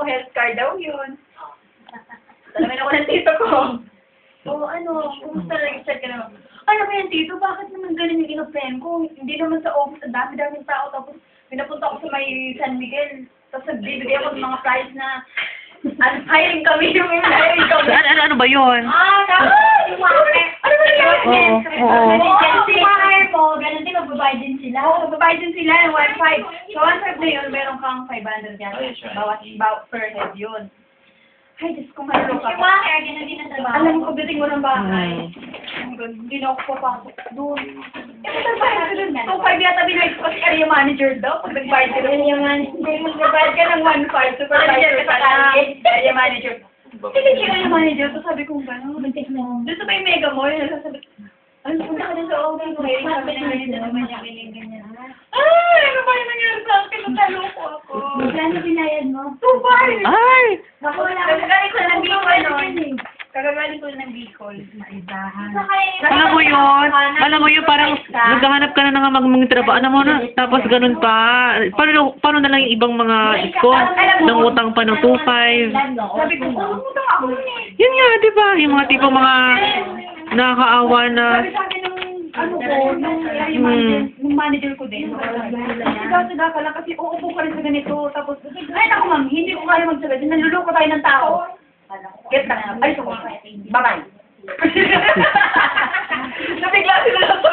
health card daw yun. Talamin ako ng tito ko. O kumusta register ka naman? Ano ba yan, tito? Bakit naman ganun yung in-offend ko? Hindi naman sa office, ang dami-daming tao. Tapos, pinapunta ako sa may San Miguel. Tapos, nagbibigay ako ng mga prize na hiring kami, yung hiring kami. Ano ba yun? Tama! Yung mga ano ba yan? Oo. Yung mga hire mo, ganun din, magbabayad din sila. Oo, magbabayad din sila ng 1.5. So, 1.5 na yun, meron kang 500 yan. Bawat per head yun. Ay, Diyos ko, malulok ako. Yung mga hair, ganun din ang trabaho. Alam ko, biting mo ng bahay. Hindi na ako papasok doon. Magbabayad ka doon. 2.5 yata binayad ko kasi area manager daw. Pag nagbayad ka doon, magbabayad ka ng 1.5. Supervisor ka na. Area manager. Hindi siya area manager. So sabi ko gano'n. Doon sa may mega mall, nasasabi, punta ka doon sa office. May sabi na ganito naman niya, ganyan. Ay, ano ba yung nangyari sa akin? Nataloko ako. Magkano binayad mo? 2.5! Ay! Ako wala. Kagagaling ko ng Bicol noon. Kagagaling ko ng Bicol. Alam mo yun, parang naghahanap ka na ng mga trabaho. Alam mo na, tapos ganun pa. Paano na lang yung ibang mga iskon? Nang utang pa ng 2.5. Sabi ko, utang ako eh. Yun nga, di ba? Yung mga tipong mga nakakaawa na... Sabi sa akin nung manager ko din. Sigaw ka lang kasi uupo ka rin sa ganito. Tapos, ay naku ma'am, hindi ko kaya magsabi. Naluloko tayo ng tao. Get na. Ay, so, bye-bye. Nabigla sila lang sa